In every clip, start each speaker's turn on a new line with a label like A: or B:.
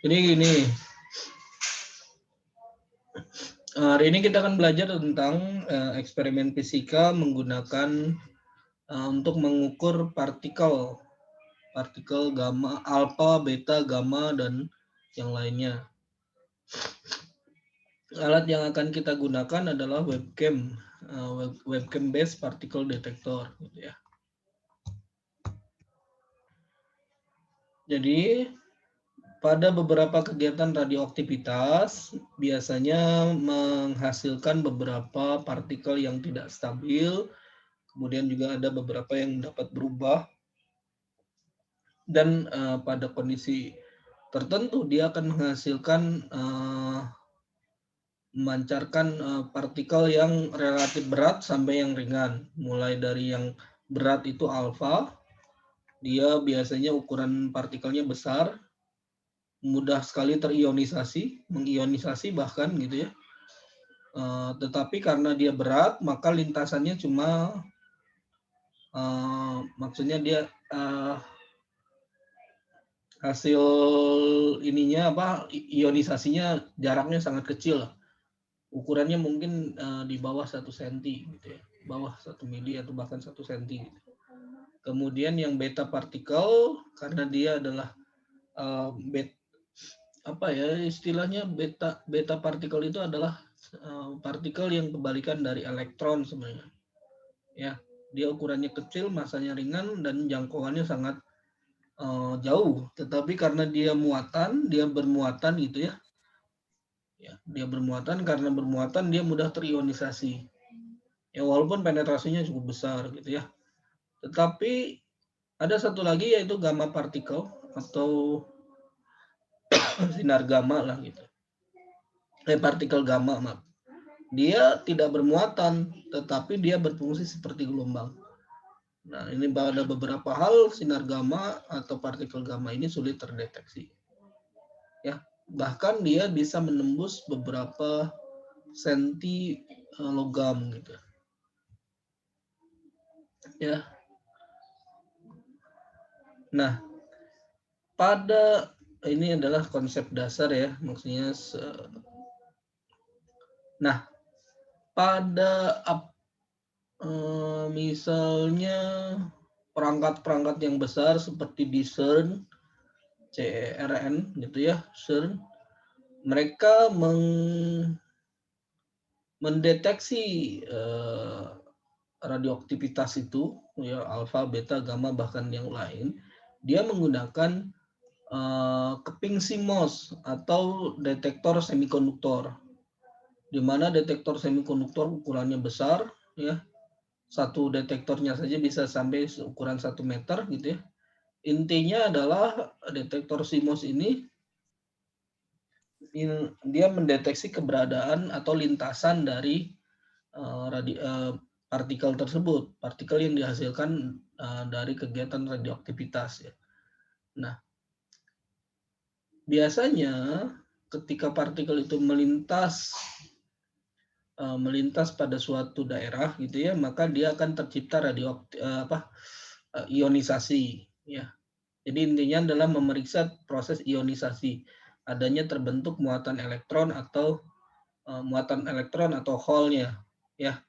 A: Jadi gini, hari ini kita akan belajar tentang eksperimen fisika menggunakan untuk mengukur partikel, partikel gamma, alfa, beta, gamma, dan yang lainnya. Alat yang akan kita gunakan adalah webcam, webcam based particle detector, gitu ya. Jadi pada beberapa kegiatan radioaktivitas biasanya menghasilkan beberapa partikel yang tidak stabil, kemudian juga ada beberapa yang dapat berubah, dan pada kondisi tertentu dia akan menghasilkan memancarkan partikel yang relatif berat sampai yang ringan. Mulai dari yang berat itu alfa, dia biasanya ukuran partikelnya besar, mudah sekali terionisasi, mengionisasi bahkan gitu ya. Tetapi karena dia berat, maka lintasannya cuma maksudnya dia hasil ininya ionisasinya jaraknya sangat kecil. Ukurannya mungkin di bawah 1 senti gitu ya, bawah 1 mili atau bahkan 1 senti gitu. Kemudian yang beta partikel karena dia adalah istilahnya beta partikel itu adalah partikel yang kebalikan dari elektron sebenarnya. Ya, dia ukurannya kecil, masanya ringan, dan jangkauannya sangat jauh. Tetapi karena dia bermuatan gitu ya. Ya, dia bermuatan, karena bermuatan dia mudah terionisasi. Ya, walaupun penetrasinya cukup besar gitu ya. Tetapi ada satu lagi yaitu gamma partikel atau sinar gamma lah gitu. Partikel gamma, maaf. Dia tidak bermuatan, tetapi dia berfungsi seperti gelombang. Nah, ini ada beberapa hal sinar gamma atau partikel gamma ini sulit terdeteksi. Ya, bahkan dia bisa menembus beberapa senti logam gitu. Ya. Nah, pada ini adalah konsep dasar ya, maksudnya nah, pada misalnya perangkat-perangkat yang besar seperti di CERN, CERN gitu ya, CERN, mereka mendeteksi radioaktivitas itu, ya alfa, beta, gamma, bahkan yang lain, dia menggunakan keping CMOS atau detektor semikonduktor, di mana detektor semikonduktor ukurannya besar, ya. Satu detektornya saja bisa sampai ukuran 1 meter gitu ya. Intinya adalah detektor CMOS ini dia mendeteksi keberadaan atau lintasan dari partikel tersebut, partikel yang dihasilkan dari kegiatan radioaktivitas ya. Nah, biasanya ketika partikel itu melintas pada suatu daerah gitu ya, maka dia akan tercipta ionisasi ya. Jadi intinya adalah memeriksa proses ionisasi, adanya terbentuk muatan elektron atau hole-nya ya.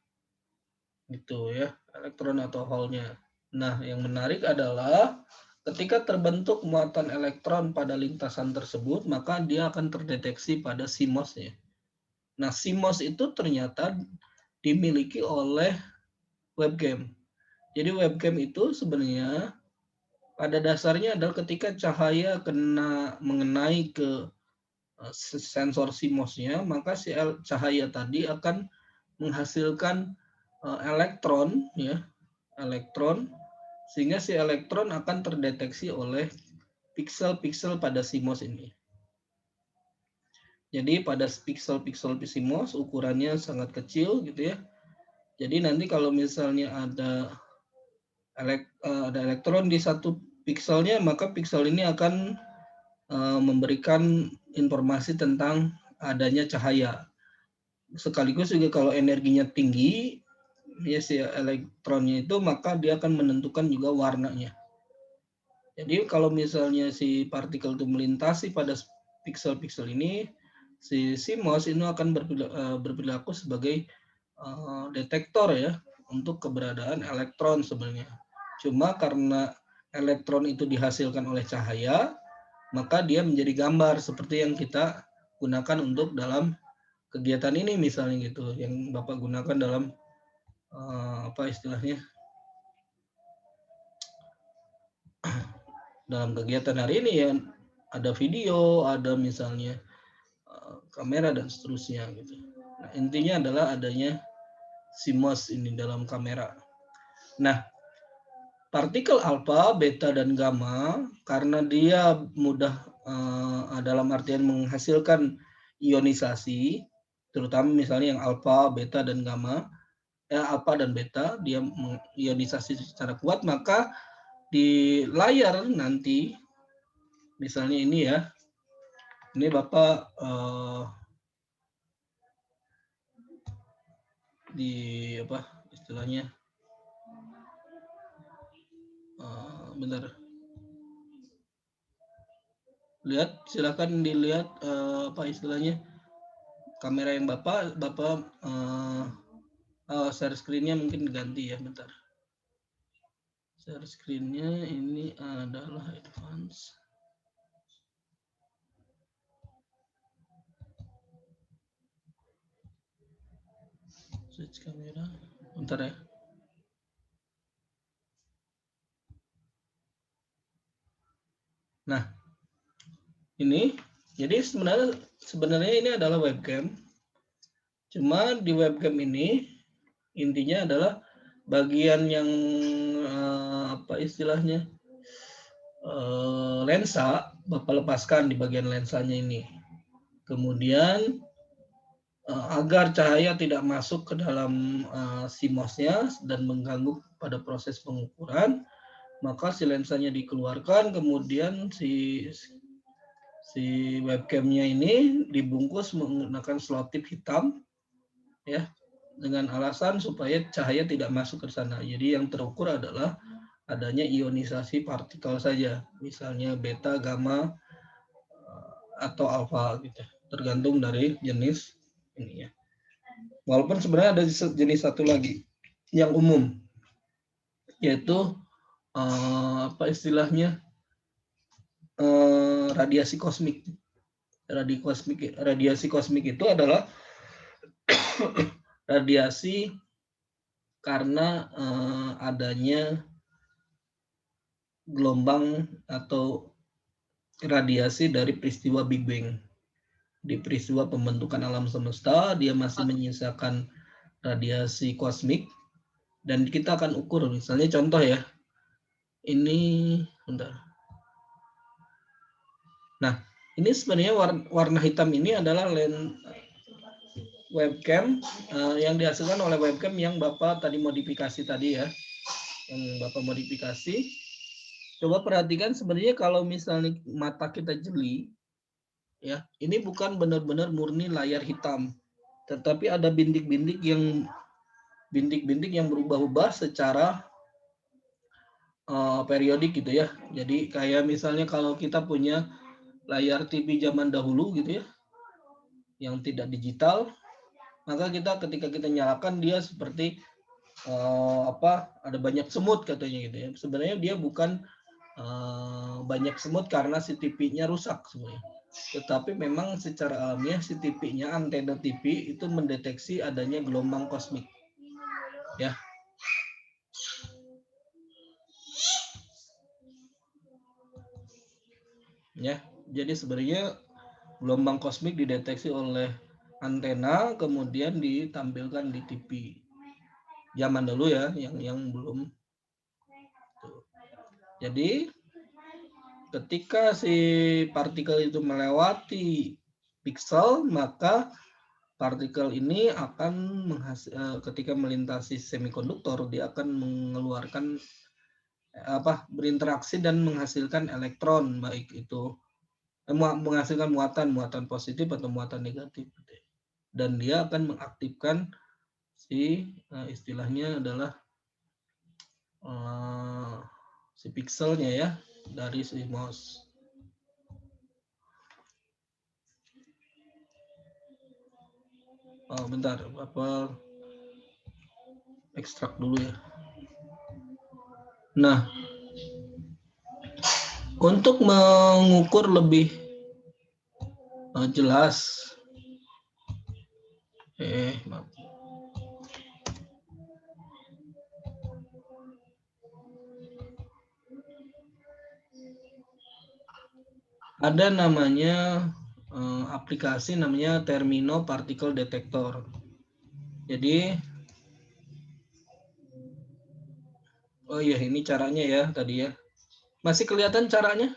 A: Gitu ya, elektron atau hole-nya. Nah, yang menarik adalah ketika terbentuk muatan elektron pada lintasan tersebut, maka dia akan terdeteksi pada CMOS-nya. Nah, CMOS itu ternyata dimiliki oleh webcam. Jadi webcam itu sebenarnya pada dasarnya adalah ketika cahaya mengenai ke sensor CMOS-nya, maka si cahaya tadi akan menghasilkan elektron ya, elektron, sehingga si elektron akan terdeteksi oleh piksel-piksel pada CMOS ini. Jadi pada piksel-piksel CMOS ukurannya sangat kecil gitu ya. Jadi nanti kalau misalnya ada elektron di satu pikselnya, maka piksel ini akan memberikan informasi tentang adanya cahaya. Sekaligus juga kalau energinya tinggi, ya si elektronnya itu, maka dia akan menentukan juga warnanya. Jadi kalau misalnya si partikel itu melintasi pada pixel-pixel ini, si CMOS ini akan berperilaku sebagai detektor ya untuk keberadaan elektron sebenarnya. Cuma karena elektron itu dihasilkan oleh cahaya, maka dia menjadi gambar seperti yang kita gunakan untuk dalam kegiatan ini misalnya gitu, yang Bapak gunakan dalam apa istilahnya, dalam kegiatan hari ini ya, ada video, ada misalnya kamera dan seterusnya gitu. Nah, intinya adalah adanya CMOS ini dalam kamera. Nah, partikel alfa, beta, dan gamma karena dia mudah dalam artian menghasilkan ionisasi, terutama misalnya yang alfa, beta, dan gamma, alfa dan beta, dia mengionisasi secara kuat, maka di layar nanti, misalnya ini ya, ini Bapak di apa istilahnya, bentar, lihat, silakan dilihat apa istilahnya kamera yang Bapak share screen-nya mungkin ganti ya, bentar. Share screen-nya ini adalah advance. Switch kamera. Bentar ya. Nah, ini jadi sebenarnya ini adalah webcam. Cuma di webcam ini intinya adalah bagian yang apa istilahnya, lensa Bapak lepaskan di bagian lensanya ini. Kemudian agar cahaya tidak masuk ke dalam CMOS-nya dan mengganggu pada proses pengukuran, maka si lensanya dikeluarkan, kemudian si webcamnya ini dibungkus menggunakan selotip hitam ya, dengan alasan supaya cahaya tidak masuk ke sana. Jadi yang terukur adalah adanya ionisasi partikel saja, misalnya beta, gamma, atau alfa gitu, tergantung dari jenis ini ya. Walaupun sebenarnya ada jenis satu lagi yang umum, yaitu apa istilahnya, radiasi kosmik. Radiasi kosmik itu adalah radiasi karena adanya gelombang atau radiasi dari peristiwa Big Bang. Di peristiwa pembentukan alam semesta, dia masih menyisakan radiasi kosmik, dan kita akan ukur, misalnya contoh ya, ini, bentar. Nah, ini sebenarnya warna hitam ini adalah webcam yang dihasilkan oleh webcam yang Bapak tadi modifikasi tadi ya, yang Bapak modifikasi. Coba perhatikan sebenarnya kalau misalnya mata kita jeli, ya, ini bukan benar-benar murni layar hitam, tetapi ada bintik-bintik yang berubah-ubah secara periodik gitu ya. Jadi kayak misalnya kalau kita punya layar TV zaman dahulu gitu ya, yang tidak digital, maka ketika kita nyalakan dia seperti ada banyak semut katanya gitu ya. Sebenarnya dia bukan banyak semut karena si TV-nya rusak sebenarnya. Tetapi memang secara alamiah si TV-nya, antena TV itu mendeteksi adanya gelombang kosmik. Ya. Ya, jadi sebenarnya gelombang kosmik dideteksi oleh antena, kemudian ditampilkan di TV. Zaman dulu ya, yang belum. Jadi ketika si partikel itu melewati pixel, maka partikel ini akan ketika melintasi semikonduktor, dia akan mengeluarkan berinteraksi dan menghasilkan elektron, baik itu menghasilkan muatan positif atau muatan negatif, dan dia akan mengaktifkan si istilahnya adalah si pixelnya ya dari si CMOS. Oh, bentar, Bapak ekstrak dulu ya. Nah, untuk mengukur lebih jelas, maaf. Ada namanya aplikasi namanya Termino Particle Detector. Jadi, oh iya ini caranya ya tadi ya. Masih kelihatan caranya?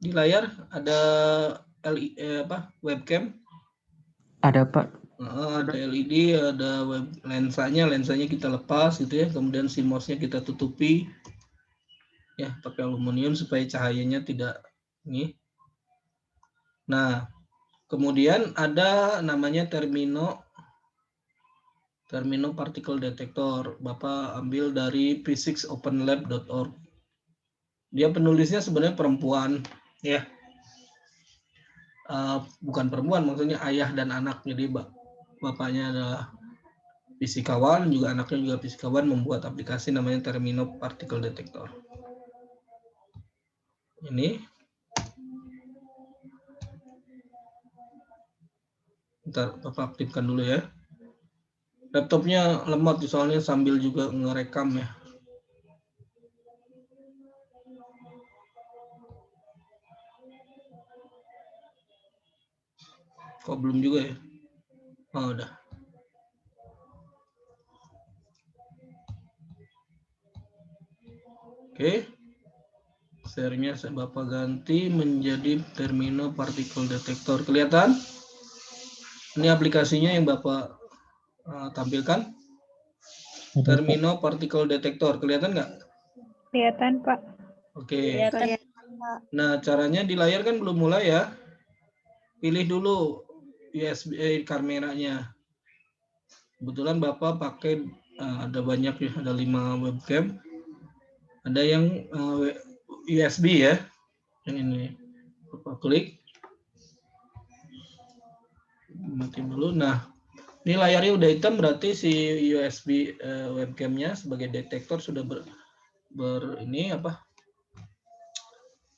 A: Di layar ada webcam,
B: Ada Pak.
A: ada LED, ada lensanya kita lepas gitu ya, kemudian CMOS-nya kita tutupi ya pakai aluminium supaya cahayanya tidak ini. Nah, kemudian ada namanya Termino Particle Detector. Bapak ambil dari physicsopenlab.org. Dia penulisnya sebenarnya perempuan ya. Bukan perempuan, maksudnya ayah dan anak. Jadi bapaknya adalah fisikawan, juga anaknya juga fisikawan, membuat aplikasi namanya Termino Particle Detector. Ini. Bentar, Bapak aktifkan dulu ya. Laptopnya lemot soalnya sambil juga ngerekam ya. Kok belum juga ya? Oh, udah. Oke. Share-nya Bapak ganti menjadi Termino Particle Detector. Kelihatan? Ini aplikasinya yang Bapak tampilkan. Termino Particle Detector. Kelihatan nggak?
C: Kelihatan, Pak.
A: Oke.
D: Kelihatan.
A: Nah, caranya di layar kan belum mulai ya. Pilih dulu USB kameranya. Kebetulan Bapak pakai ada banyak ya, ada 5 webcam. Ada yang USB ya. Yang ini. Bapak klik. Mati dulu. Nah, ini layarnya udah hitam berarti si USB webcamnya sebagai detektor sudah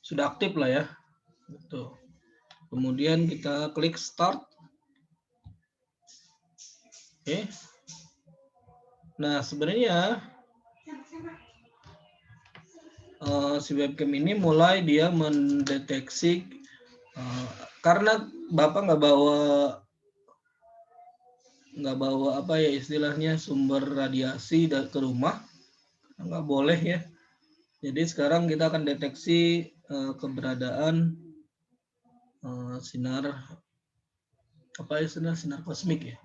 A: sudah aktif lah ya. Gitu. Kemudian kita klik start. Oke. Nah, sebenarnya si webcam ini mulai dia mendeteksi karena Bapak nggak bawa apa ya istilahnya sumber radiasi ke rumah, nggak boleh ya. Jadi sekarang kita akan deteksi keberadaan sinar kosmik ya.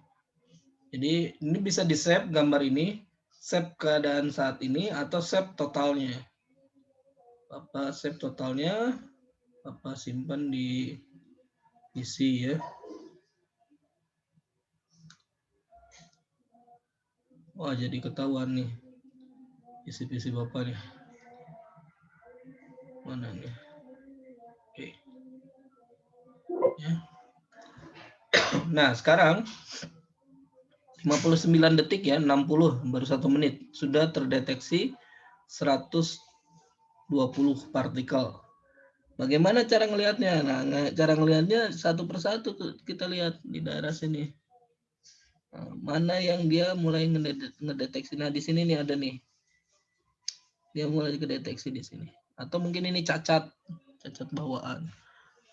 A: Jadi ini bisa di save gambar ini, save keadaan saat ini atau save totalnya. Bapak save totalnya, Bapak simpan di PC ya. Wah jadi ketahuan nih PC Bapak nih. Mana nih? Oke. Ya. Nah sekarang 59 detik ya, 60 baru 1 menit sudah terdeteksi 120 partikel. Bagaimana cara ngelihatnya? Nah, cara ngelihatnya satu persatu kita lihat di daerah sini. Nah, mana yang dia mulai ngedeteksi? Nah, di sini nih ada nih. Dia mulai kedeteksi di sini. Atau mungkin ini cacat bawaan.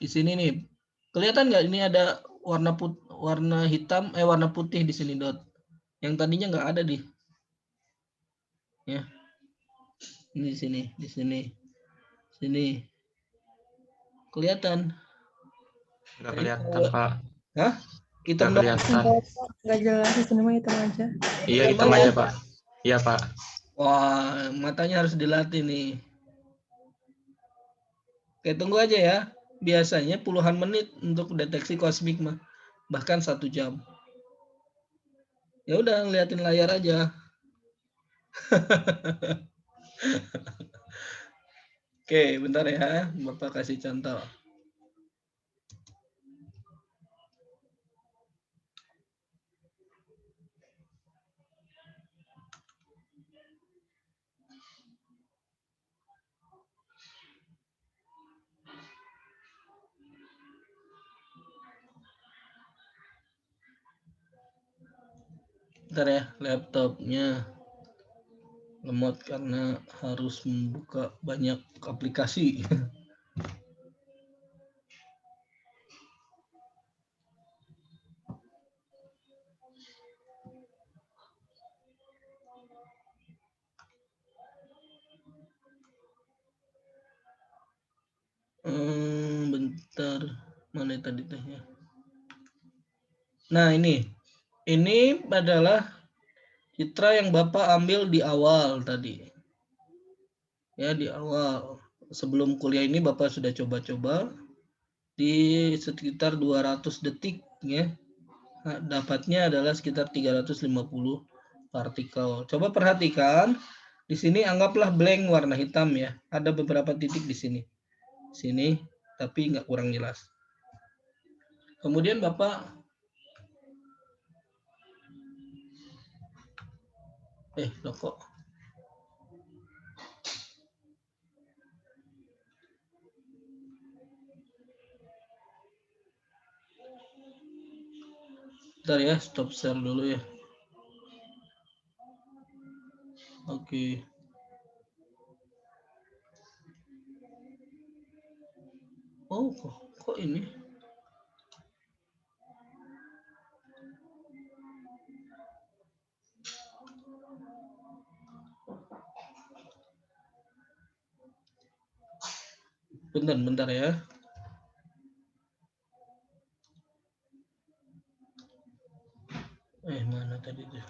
A: Di sini nih. Kelihatan nggak ini ada warna hitam warna putih di sini dot. Yang tadinya nggak ada di. Ya. Ini di sini, di sini. Sini. Kelihatan?
B: Nggak kelihatan, Pak.
A: Hah? Hitam
B: Nggak kelihatan.
C: Nggak jelas, di sini mah hitam aja.
B: Iya, hitam aja, Pak. Iya, Pak.
A: Wah, matanya harus dilatih nih. Oke, tunggu aja ya. Biasanya puluhan menit untuk deteksi kosmik mah. Bahkan 1 jam. Ya udah, ngeliatin layar aja. Oke, bentar ya. Bapak kasih contoh. Bentar ya, laptopnya lemot karena harus membuka banyak aplikasi. Bentar, mana tadi tehnya? Nah ini adalah citra yang Bapak ambil di awal tadi. Ya, di awal. Sebelum kuliah ini Bapak sudah coba-coba di sekitar 200 detik ya. Nah, dapatnya adalah sekitar 350 partikel. Coba perhatikan, di sini anggaplah blank warna hitam ya. Ada beberapa titik di sini. Sini, tapi nggak kurang jelas. Kemudian Bapak loh kok. Bentar ya, stop share dulu ya. Oke. Oh, kok ini? Bentar ya. Mana tadi tuh?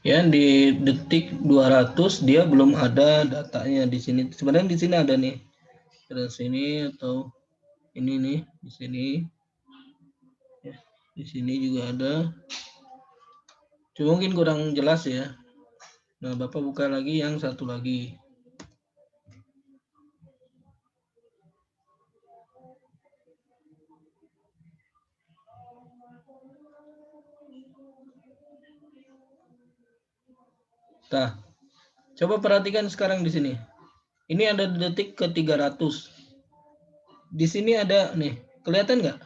A: Ya, di detik 200 dia belum ada datanya di sini. Sebenarnya di sini ada nih. Ada sini atau ini nih, di sini. Ya, di sini juga ada. Cuma mungkin kurang jelas ya. Nah, Bapak buka lagi yang satu lagi. Nah, coba perhatikan sekarang di sini. Ini ada di detik ke 300. Di sini ada nih, kelihatan nggak?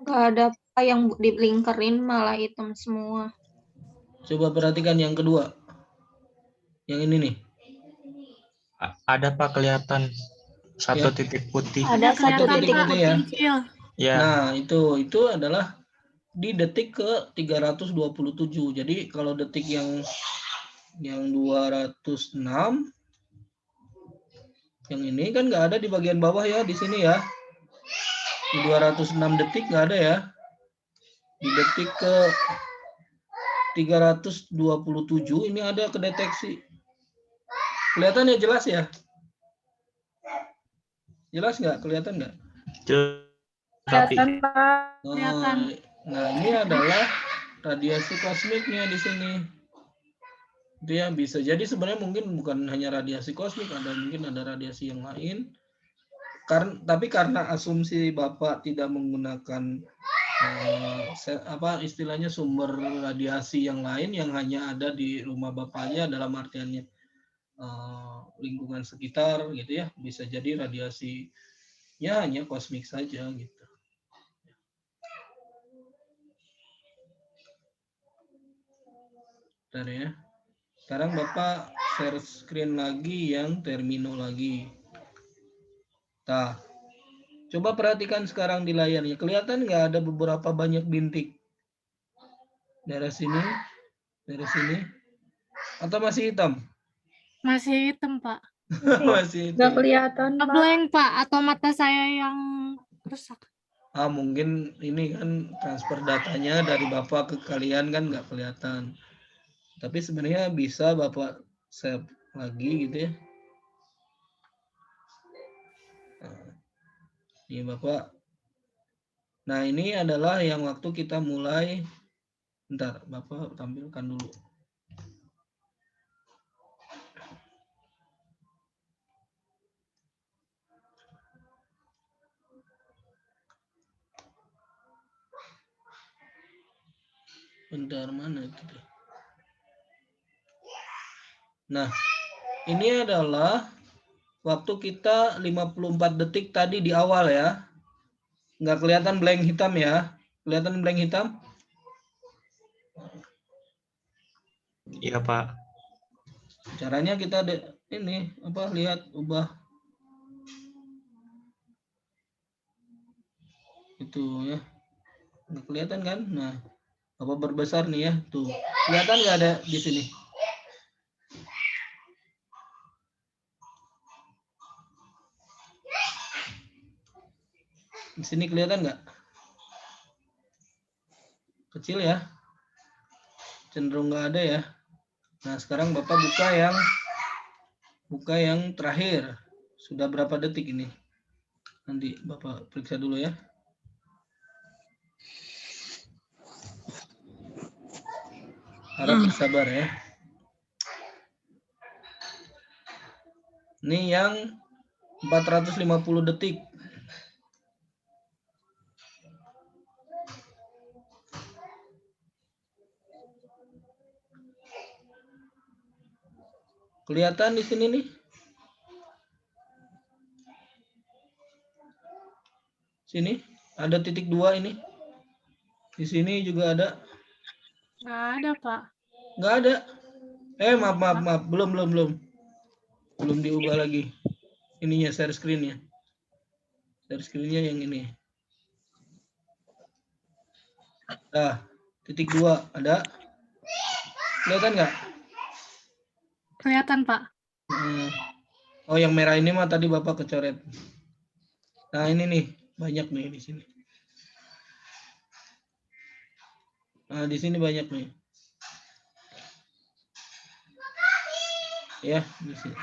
D: Nggak ada Pak, yang dilingkerin malah hitam semua.
A: Coba perhatikan yang kedua. Yang ini nih.
B: Ada Pak kelihatan satu
A: Ya.
B: titik putih.
D: Ada satu titik
A: putih ya.
B: Ya.
A: Nah, itu adalah di detik ke 327. Jadi kalau detik yang 206 yang ini kan nggak ada di bagian bawah ya, di sini ya. Di 206 detik nggak ada ya. Di detik ke 327 ini ada kedeteksi. Kelihatan ya, jelas ya? Jelas nggak? Kelihatan nggak?
C: Kelihatan, Pak.
A: Nah, ini adalah radiasi kosmiknya di sini. Dia bisa jadi sebenarnya mungkin bukan hanya radiasi kosmik, mungkin ada radiasi yang lain. Tapi karena asumsi Bapak tidak menggunakan istilahnya sumber radiasi yang lain yang hanya ada di rumah Bapaknya, dalam artiannya lingkungan sekitar gitu ya, bisa jadi radiasinya hanya kosmik saja gitu. Bentar ya. Sekarang Bapak share screen lagi yang termino lagi. Nah, coba perhatikan sekarang di layarnya. Kelihatan nggak ada beberapa banyak bintik? Daerah sini, atau masih hitam?
E: Masih hitam, Pak.
A: Masih hitam.
C: Nggak kelihatan, Pak.
E: Blank, Pak. Atau mata saya yang rusak.
A: Mungkin ini kan transfer datanya dari Bapak ke kalian kan nggak kelihatan. Tapi sebenarnya bisa Bapak save lagi gitu ya. Nah, ini Bapak. Nah, ini adalah yang waktu kita mulai. Bentar, Bapak tampilkan dulu. Bentar, mana itu? Nah, ini adalah waktu kita 54 detik tadi di awal ya. Nggak kelihatan blank hitam ya. Kelihatan blank hitam?
B: Iya, Pak.
A: Caranya kita ini apa lihat ubah itu ya. Nggak kelihatan kan? Nah, apa berbesar nih ya? Tuh. Kelihatan nggak ada di sini? Di sini kelihatan nggak? Kecil ya? Cenderung nggak ada ya. Nah, sekarang Bapak buka yang terakhir. Sudah berapa detik ini? Nanti Bapak periksa dulu ya. Harap bersabar ya. Ini yang 450 detik. Kelihatan di sini nih? Sini ada titik 2 ini. Di sini juga ada.
E: Nggak ada, Pak.
A: Nggak ada. Maaf. Belum diubah lagi. Ininya share screen-nya. Share screen-nya yang ini. Nah, titik 2 ada. Kelihatan nggak?
E: Kelihatan, Pak.
A: Oh, yang merah ini mah tadi Bapak kecoret. Nah, ini nih, banyak nih di sini. Nah, di sini banyak nih. Ya, di sini.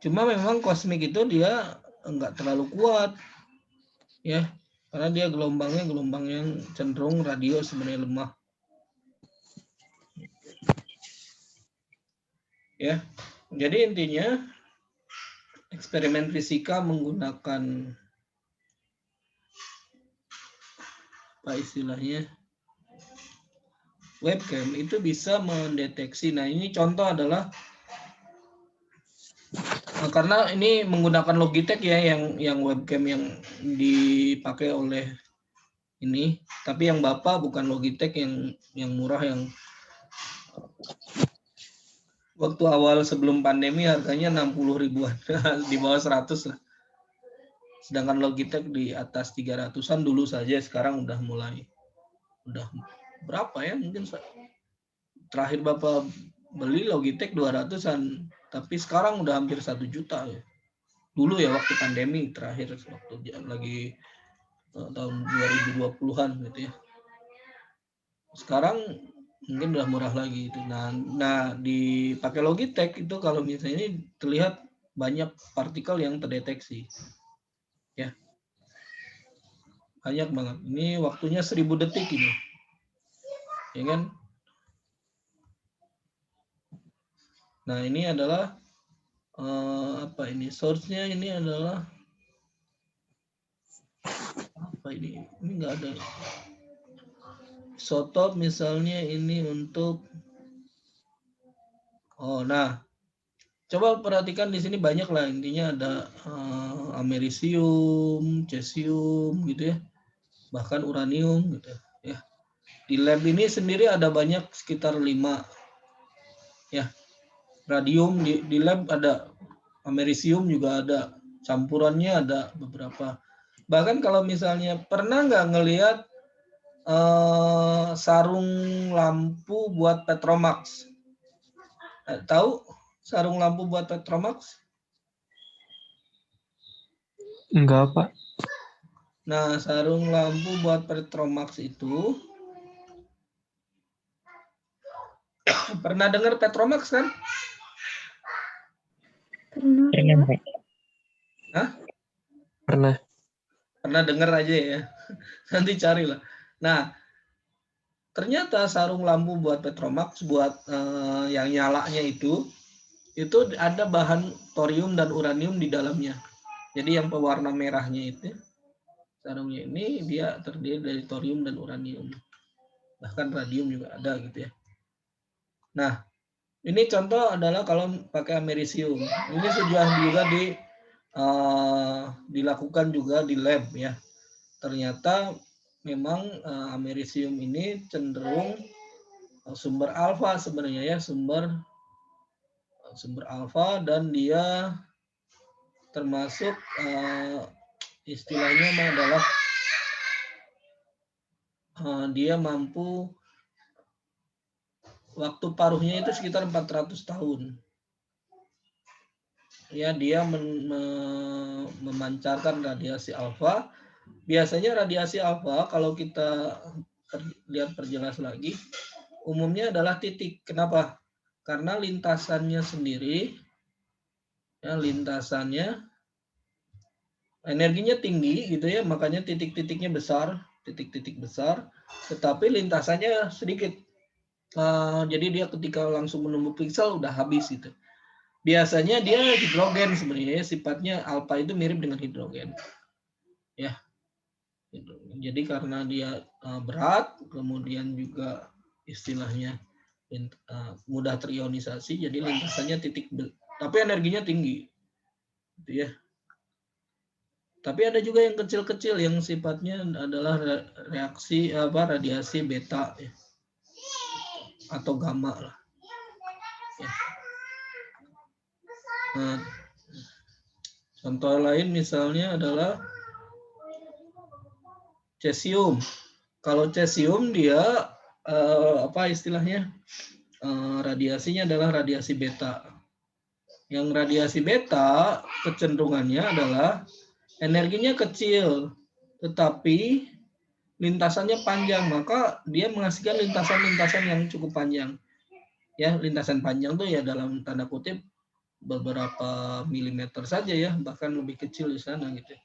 A: Cuma memang kosmik itu dia enggak terlalu kuat. Ya, karena dia gelombangnya gelombang yang cenderung radio sebenarnya lemah. Ya. Jadi intinya eksperimen fisika menggunakan apa istilahnya? Webcam itu bisa mendeteksi. Nah, ini contoh adalah karena ini menggunakan Logitech ya yang webcam yang dipakai oleh ini, tapi yang Bapak bukan Logitech yang murah yang waktu awal sebelum pandemi harganya 60 ribuan, di bawah 100 lah. Sedangkan Logitech di atas 300-an dulu saja, sekarang udah berapa ya? Mungkin terakhir Bapak beli Logitech 200-an, tapi sekarang udah hampir 1 juta ya. Dulu ya waktu pandemi terakhir waktu lagi tahun 2020-an gitu ya. Sekarang mungkin udah murah lagi itu. Nah dipakai Logitech itu kalau misalnya ini terlihat banyak partikel yang terdeteksi. Ya. Banyak banget. Ini waktunya 1000 detik ini. Ya kan? Nah, ini adalah apa ini? Source-nya ini adalah apa ini? Ini enggak ada. Isotop misalnya ini untuk nah coba perhatikan di sini banyak lah, intinya ada amerisium, cesium gitu ya, bahkan uranium gitu ya. Di lab ini sendiri ada banyak sekitar 5 ya. Radium di lab ada, amerisium juga ada, campurannya ada beberapa. Bahkan kalau misalnya pernah nggak ngelihat sarung lampu buat Petromax? Tahu sarung lampu buat Petromax?
B: Enggak, Pak.
A: Nah, sarung lampu buat Petromax itu pernah dengar Petromax kan?
C: Pernah,
B: Pengen,
C: Pak.
B: Pak.
A: Hah?
B: Pernah.
A: Pernah dengar aja ya. Nanti carilah. Nah, ternyata sarung lampu buat Petromax buat yang nyalanya itu ada bahan thorium dan uranium di dalamnya. Jadi yang pewarna merahnya itu sarungnya ini dia terdiri dari thorium dan uranium. Bahkan radium juga ada gitu ya. Nah, ini contoh adalah kalau pakai amerisium. Ini sudah juga dilakukan juga di lab ya. Ternyata memang amerisium ini cenderung sumber alfa sebenarnya ya, sumber alfa, dan dia termasuk istilahnya adalah dia mampu waktu paruhnya itu sekitar 400 tahun. Ya, dia memancarkan radiasi alfa. Biasanya radiasi alfa kalau kita lihat perjelas lagi, umumnya adalah titik. Kenapa? Karena lintasannya sendiri, ya lintasannya energinya tinggi gitu ya, makanya titik-titiknya besar, titik-titik besar, tetapi lintasannya sedikit. Jadi dia ketika langsung menumbuk piksel udah habis gitu. Biasanya dia hidrogen sebenarnya, sifatnya alfa itu mirip dengan hidrogen. Ya. Jadi karena dia berat, kemudian juga istilahnya mudah terionisasi, jadi lintasannya titik, tapi energinya tinggi. Gitu ya. Tapi ada juga yang kecil-kecil yang sifatnya adalah reaksi radiasi beta ya. Atau gamma lah. Ya. Nah, contoh lain misalnya adalah cesium. Kalau cesium dia istilahnya radiasinya adalah radiasi beta. Yang radiasi beta kecenderungannya adalah energinya kecil, tetapi lintasannya panjang, maka dia menghasilkan lintasan-lintasan yang cukup panjang. Ya, lintasan panjang tuh ya dalam tanda kutip beberapa milimeter saja ya, bahkan lebih kecil di sana gitu.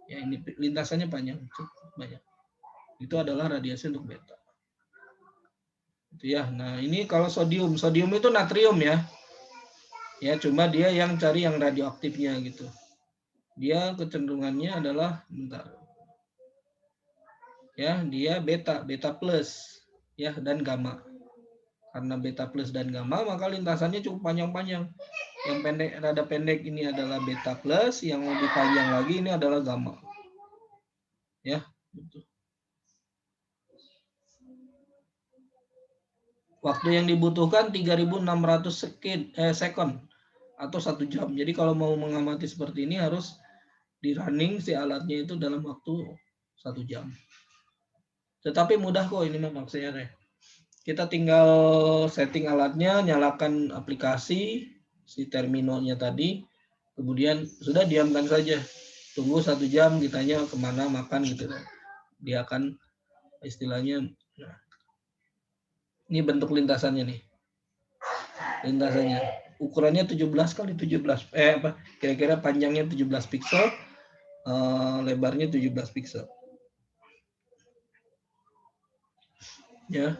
A: Ya, ini lintasannya panjang, cukup banyak. Itu adalah radiasi untuk beta. Itu ya. Nah, ini kalau sodium. Sodium itu natrium ya. Ya, cuma dia yang cari yang radioaktifnya gitu. Dia kecenderungannya adalah ya, dia beta plus ya, dan gamma. Karena beta plus dan gamma, maka lintasannya cukup panjang-panjang. Yang pendek, rada pendek ini adalah beta plus, yang lebih panjang lagi ini adalah gamma. Ya, gitu. Waktu yang dibutuhkan 3.600 second atau 1 jam. Jadi kalau mau mengamati seperti ini harus di running si alatnya itu dalam waktu 1 jam. Tetapi mudah kok ini maksudnya deh. Kita tinggal setting alatnya, nyalakan aplikasi si terminalnya tadi, kemudian sudah diamkan saja. Tunggu 1 jam, ditanya kemana makan gitu. Dia akan istilahnya, nah, ini bentuk lintasannya nih. Lintasannya. Ukurannya 17 kali 17. Kira-kira panjangnya 17 piksel, lebarnya 17 piksel. Ya.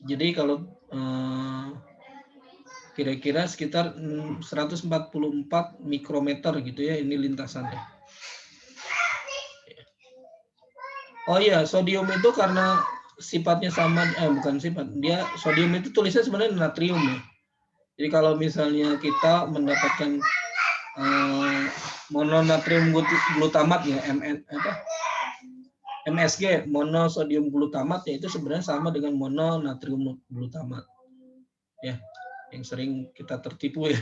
A: Jadi kalau kira-kira sekitar 144 mikrometer gitu ya ini lintasannya. Oh iya, sodium itu karena sifatnya sama, bukan sifat, dia sodium itu tulisnya sebenarnya natrium ya. Jadi kalau misalnya kita mendapatkan mononatrium glutamat ya, MSG, monosodium glutamat, ya itu sebenarnya sama dengan mononatrium glutamat. Ya, yang sering kita tertipu ya.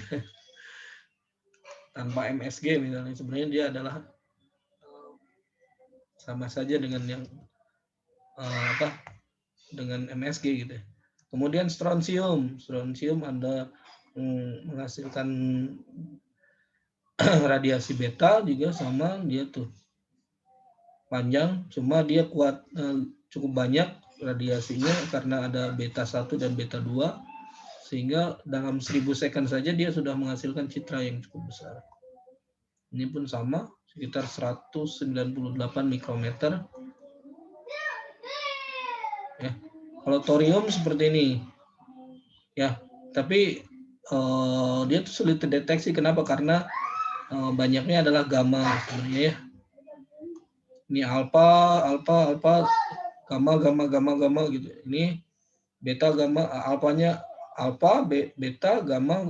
A: Tanpa MSG misalnya, sebenarnya dia adalah sama saja dengan yang dengan MSG gitu. Kemudian strontium ada menghasilkan radiasi beta juga sama, dia tuh panjang, cuma dia kuat, cukup banyak radiasinya karena ada beta 1 dan beta 2 Sehingga dalam 1000 second saja dia sudah menghasilkan citra yang cukup besar. Ini pun sama, sekitar 198 mikrometer. Ya. Kalau thorium seperti ini. Ya, tapi dia tuh sulit terdeteksi. Kenapa? Karena banyaknya adalah gamma sebenarnya ya. Ini alfa, gamma gitu. Ini beta, gamma, alfanya alfa, beta, gamma,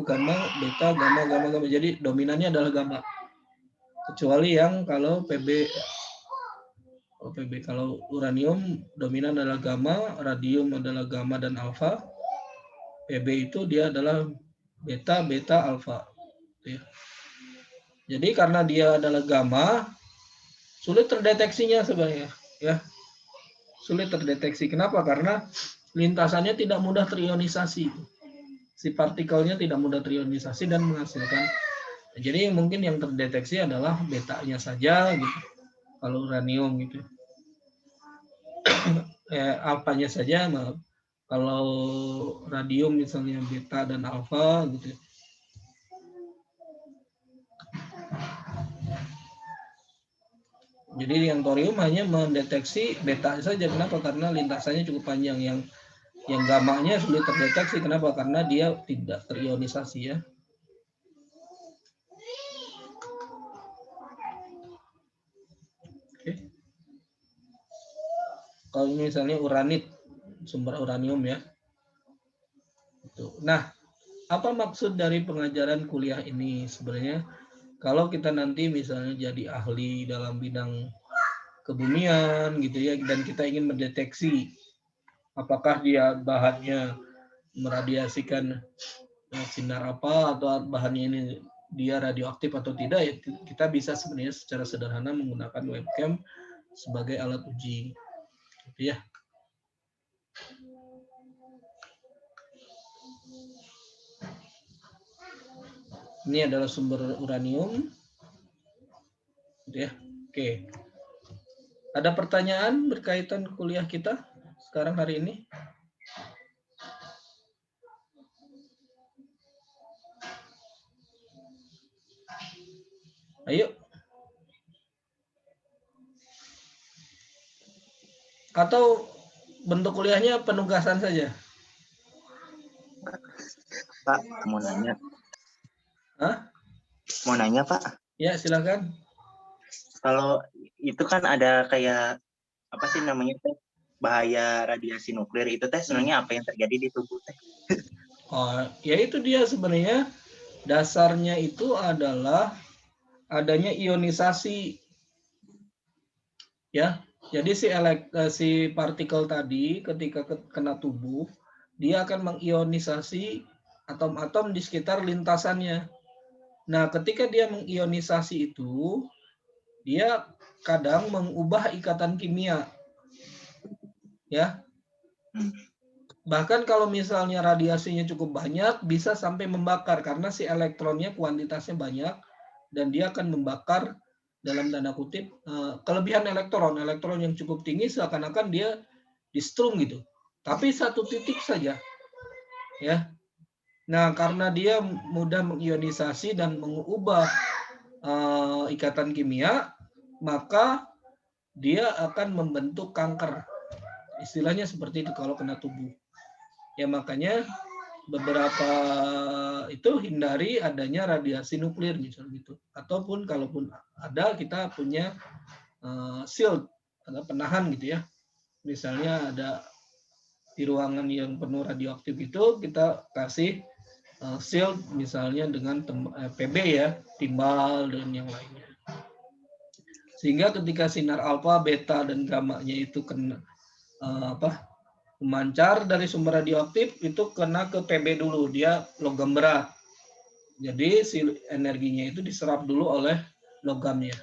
A: beta, gamma. Jadi dominannya adalah gamma. Kecuali yang kalau PB, kalau uranium dominan adalah gamma, radium adalah gamma dan alfa. PB itu dia adalah beta, alfa. Ya. Jadi karena dia adalah gamma, sulit terdeteksinya sebenarnya. Ya, sulit terdeteksi. Kenapa? Karena lintasannya tidak mudah terionisasi. Si partikelnya tidak mudah terionisasi dan menghasilkan. Jadi mungkin yang terdeteksi adalah betanya saja gitu. Kalau uranium gitu. Alfanya saja, maaf. Kalau radium misalnya beta dan alfa gitu. Jadi yang thorium hanya mendeteksi beta saja. Kenapa? Karena lintasannya cukup panjang. Yang gamma-nya sulit terdeteksi. Kenapa? Karena dia tidak terionisasi ya. Oke. Kalau misalnya uranit, sumber uranium ya. Nah, apa maksud dari pengajaran kuliah ini sebenarnya? Kalau kita nanti misalnya jadi ahli dalam bidang kebumian gitu ya, dan kita ingin mendeteksi apakah dia bahannya meradiasikan sinar apa atau bahannya ini dia radioaktif atau tidak, ya kita bisa sebenarnya secara sederhana menggunakan webcam sebagai alat uji, gitu ya. Ini adalah sumber uranium, gitu ya. Oke. Ada pertanyaan berkaitan kuliah kita sekarang hari ini? Ayo. Atau bentuk kuliahnya penugasan saja?
F: Pak, mau nanya.
A: Hah?
F: Mau nanya, Pak.
A: Ya, silakan.
F: Kalau itu kan ada kayak apa sih namanya teh, bahaya radiasi nuklir itu teh sebenarnya apa yang terjadi di tubuh teh?
A: Oh, ya itu dia sebenarnya dasarnya itu adalah adanya ionisasi. Ya. Jadi si partikel tadi ketika kena tubuh, dia akan mengionisasi atom-atom di sekitar lintasannya. Nah, ketika dia mengionisasi itu, dia kadang mengubah ikatan kimia. Ya. Bahkan kalau misalnya radiasinya cukup banyak, bisa sampai membakar karena si elektronnya kuantitasnya banyak dan dia akan membakar dalam tanda kutip kelebihan elektron yang cukup tinggi seakan-akan dia di-strum gitu. Tapi satu titik saja. Ya. Nah, karena dia mudah mengionisasi dan mengubah ikatan kimia, maka dia akan membentuk kanker. Istilahnya seperti itu kalau kena tubuh. Ya makanya beberapa itu hindari adanya radiasi nuklir misalnya gitu. Ataupun kalaupun ada kita punya shield atau penahan gitu ya. Misalnya ada di ruangan yang penuh radioaktif itu kita kasih shield misalnya dengan PB ya, timbal dan yang lainnya. Sehingga ketika sinar alfa, beta dan gamma-nya itu kena memancar dari sumber radioaktif itu kena ke PB dulu, dia logam berat. Jadi si energinya itu diserap dulu oleh logamnya.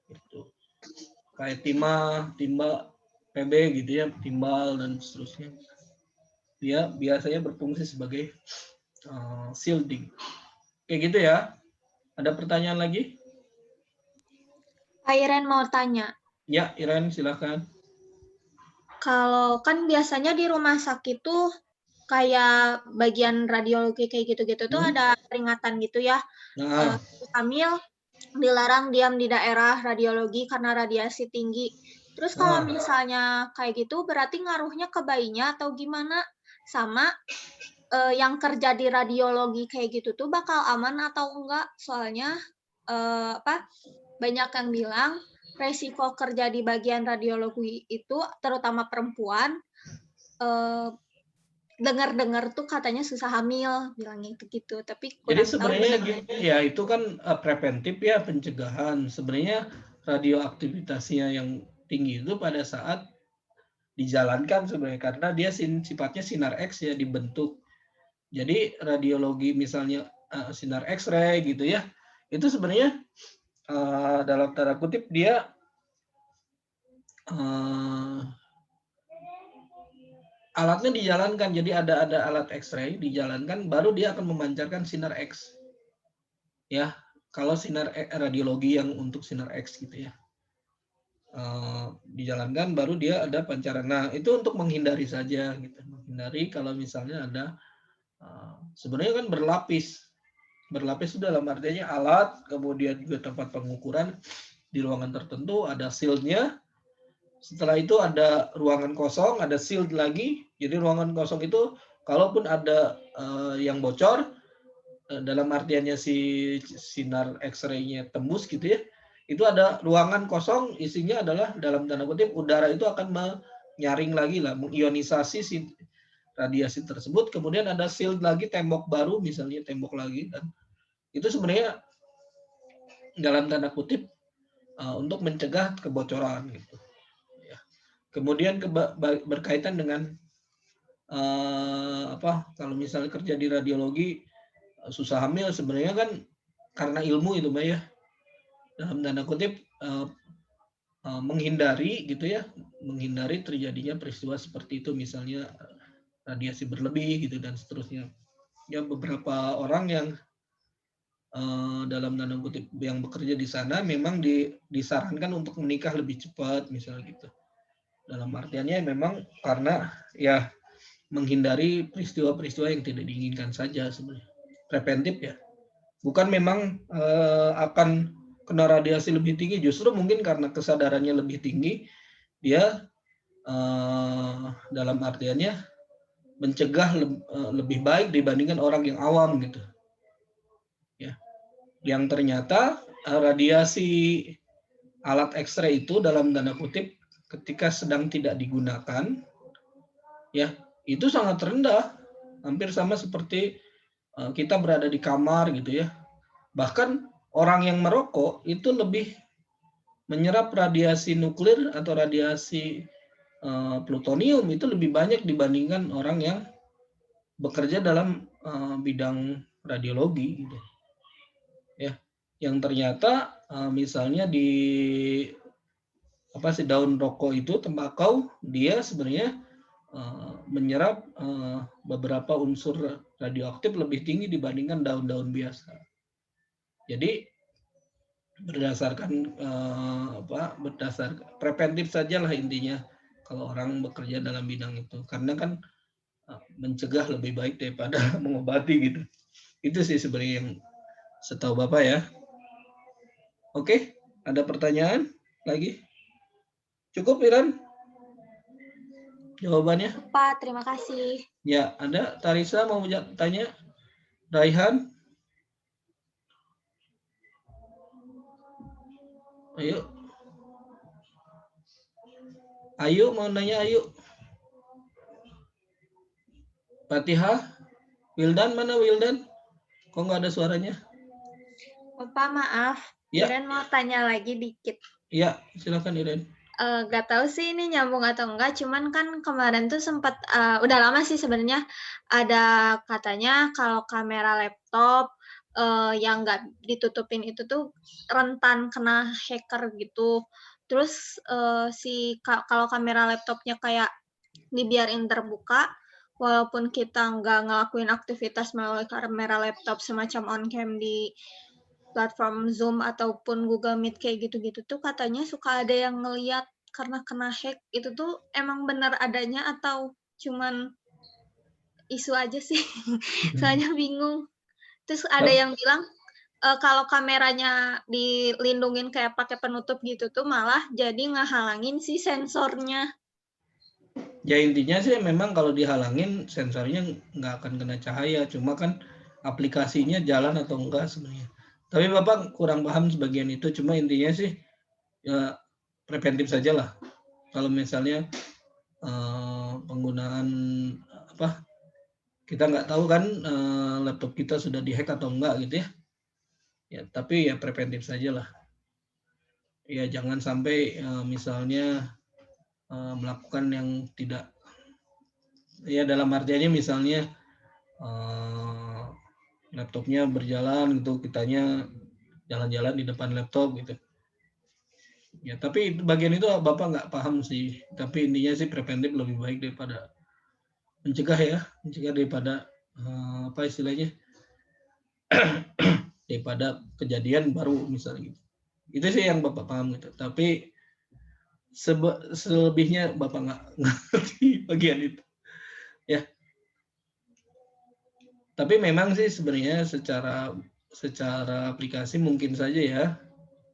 A: Itu. Kayak timbal PB gitu ya, timbal dan seterusnya. Dia biasanya berfungsi sebagai shielding. Kayak gitu ya. Ada pertanyaan lagi?
D: Pak Iren mau tanya.
A: Ya, Iren silakan.
D: Kalau kan biasanya di rumah sakit tuh kayak bagian radiologi kayak gitu-gitu tuh ada peringatan gitu ya.
A: Nah,
D: Hamil dilarang diam di daerah radiologi karena radiasi tinggi. Terus kalau misalnya kayak gitu berarti ngaruhnya ke bayinya atau gimana? Sama yang kerja di radiologi kayak gitu tuh bakal aman atau enggak? Soalnya banyak yang bilang resiko kerja di bagian radiologi itu terutama perempuan dengar-dengar tuh katanya susah hamil, bilangnya gitu. Tapi
A: jadi
D: kurang tahu
A: sebenarnya
D: benar.
A: ya itu kan preventif ya, pencegahan. Sebenarnya radioaktivitasnya yang tinggi itu pada saat dijalankan sebenarnya karena dia sifatnya sinar X ya, dibentuk. Jadi radiologi misalnya sinar X-ray gitu ya, itu sebenarnya dalam tanda kutip dia alatnya dijalankan, jadi ada alat X-ray dijalankan, baru dia akan memancarkan sinar X. Ya, kalau sinar radiologi yang untuk sinar X gitu ya, dijalankan, baru dia ada pancaran. Nah, itu untuk menghindari saja, gitu. Menghindari kalau misalnya ada, sebenarnya kan berlapis itu dalam artinya alat, kemudian juga tempat pengukuran di ruangan tertentu, ada shield-nya. Setelah itu ada ruangan kosong, ada shield lagi. Jadi ruangan kosong itu kalaupun ada yang bocor, dalam artiannya si sinar X-ray-nya tembus gitu ya, itu ada ruangan kosong, isinya adalah dalam tanda kutip udara itu akan menyaring lagi lah, mengionisasi si radiasi tersebut. Kemudian ada shield lagi, tembok baru misalnya, tembok lagi, dan itu sebenarnya dalam tanda kutip untuk mencegah kebocoran gitu. Kemudian berkaitan dengan kalau misalnya kerja di radiologi susah hamil, sebenarnya kan karena ilmu itu Mbak ya, dalam tanda kutip menghindari gitu ya, menghindari terjadinya peristiwa seperti itu, misalnya radiasi berlebih gitu dan seterusnya. Ya beberapa orang yang dalam tanda kutip yang bekerja di sana memang disarankan untuk menikah lebih cepat misalnya gitu. Dalam artiannya memang karena ya menghindari peristiwa-peristiwa yang tidak diinginkan saja sebenarnya. Preventif ya. Bukan memang akan kena radiasi lebih tinggi, justru mungkin karena kesadarannya lebih tinggi, dia dalam artiannya mencegah lebih baik dibandingkan orang yang awam gitu. Ya. Yang ternyata radiasi alat X-ray itu dalam tanda kutip ketika sedang tidak digunakan, ya itu sangat rendah, hampir sama seperti kita berada di kamar gitu ya. Bahkan orang yang merokok itu lebih menyerap radiasi nuklir atau radiasi plutonium itu lebih banyak dibandingkan orang yang bekerja dalam bidang radiologi gitu. Ya, yang ternyata misalnya di daun rokok itu, tembakau, dia sebenarnya menyerap beberapa unsur radioaktif lebih tinggi dibandingkan daun-daun biasa. Jadi berdasarkan berdasarkan preventif sajalah intinya kalau orang bekerja dalam bidang itu, karena kan mencegah lebih baik daripada mengobati gitu. Itu sih sebenarnya yang setahu Bapak ya. Oke, ada pertanyaan lagi? Cukup Iran? Jawabannya?
D: Pak, terima kasih.
A: Ya, ada Tarisa mau tanya? Raihan? Ayo. Ayo mau nanya, ayo. Fatihah? Wildan mana Wildan? Kok nggak ada suaranya?
D: Bapak, maaf.
A: Ya.
D: Iren mau tanya lagi dikit.
A: Ya, silakan Iren.
D: Gak tahu sih ini nyambung atau enggak, cuman kan kemarin tuh sempat, udah lama sih sebenarnya, ada katanya kalau kamera laptop yang nggak ditutupin itu tuh rentan kena hacker gitu. Terus kalau kamera laptopnya kayak dibiarin terbuka, walaupun kita nggak ngelakuin aktivitas melalui kamera laptop semacam on-cam di platform Zoom ataupun Google Meet kayak gitu-gitu tuh katanya suka ada yang ngeliat karena kena hack. Itu tuh emang benar adanya atau cuman isu aja sih. Soalnya bingung. Terus ada yang bilang kalau kameranya dilindungin kayak pakai penutup gitu tuh malah jadi ngehalangin si sensornya.
A: Ya intinya sih memang kalau dihalangin sensornya nggak akan kena cahaya, cuma kan aplikasinya jalan atau enggak sebenarnya. Tapi Bapak kurang paham sebagian itu, cuma intinya sih ya preventif saja lah. Kalau misalnya penggunaan apa, kita nggak tahu kan laptop kita sudah dihack atau enggak gitu ya. Ya tapi ya preventif saja lah. Ya jangan sampai misalnya melakukan yang tidak, ya dalam artiannya misalnya laptopnya berjalan gitu, kitanya jalan-jalan di depan laptop gitu. Ya tapi bagian itu Bapak nggak paham sih. Tapi intinya sih preventif lebih baik daripada mencegah ya, mencegah daripada apa istilahnya daripada kejadian baru misalnya gitu. Itu sih yang Bapak paham gitu. Tapi selebihnya Bapak nggak ngerti bagian itu. Ya. Tapi memang sih sebenarnya secara aplikasi mungkin saja ya.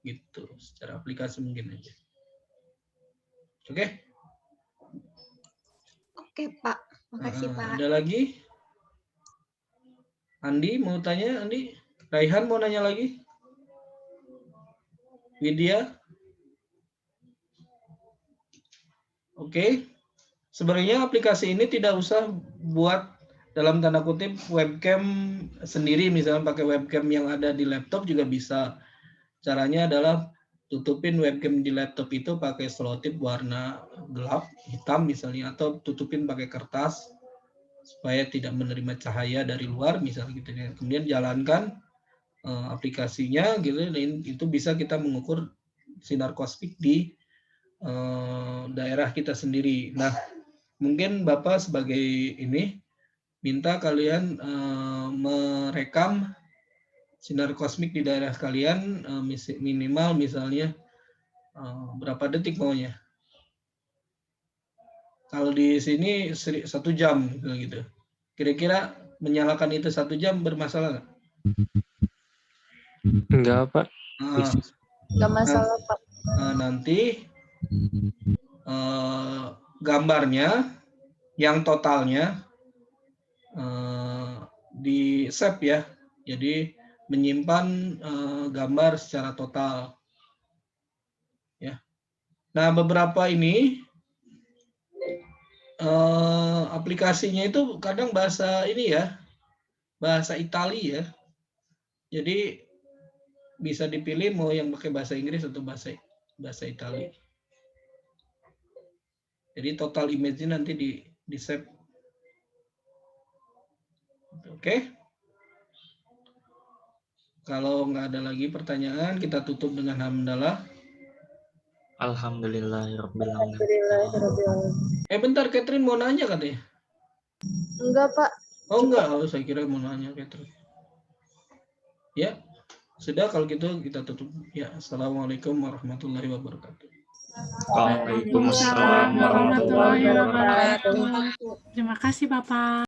A: Gitu. Secara aplikasi mungkin aja. Oke?
D: Oke, Pak. Makasih, Pak.
A: Ada lagi? Andi mau tanya, Andi? Raihan mau nanya lagi? Widya? Oke. Sebenarnya aplikasi ini tidak usah buat dalam tanda kutip webcam sendiri, misalnya pakai webcam yang ada di laptop juga bisa. Caranya adalah tutupin webcam di laptop itu pakai selotip warna gelap, hitam misalnya, atau tutupin pakai kertas supaya tidak menerima cahaya dari luar misalnya gitu. Kemudian jalankan aplikasinya gitu, dan itu bisa kita mengukur sinar kosmik di daerah kita sendiri. Nah, mungkin Bapak sebagai ini minta kalian merekam sinar kosmik di daerah kalian minimal misalnya berapa detik maunya. Kalau di sini 1 jam gitu. Kira-kira menyalakan itu 1 jam bermasalah nggak?
B: Enggak, Pak.
C: Nggak masalah, Pak.
A: Nanti gambarnya yang totalnya di save ya. Jadi menyimpan gambar secara total. Ya. Nah, beberapa ini aplikasinya itu kadang bahasa ini ya, bahasa Italia ya. Jadi bisa dipilih mau yang pakai bahasa Inggris atau bahasa Italia. Jadi total image-nya nanti di save. Oke. Kalau nggak ada lagi pertanyaan, kita tutup dengan hamdalah.
B: Alhamdulillahirabbil alamin.
C: Alhamdulillahirobbilalamin.
A: Bentar, Catherine mau nanya katanya.
C: Enggak, Pak.
A: Oh enggak, saya kira mau nanya Catherine. Ya, sudah kalau gitu kita tutup. Ya, assalamualaikum warahmatullahi wabarakatuh.
B: Waalaikumsalam warahmatullahi wabarakatuh.
E: Terima kasih, Bapak.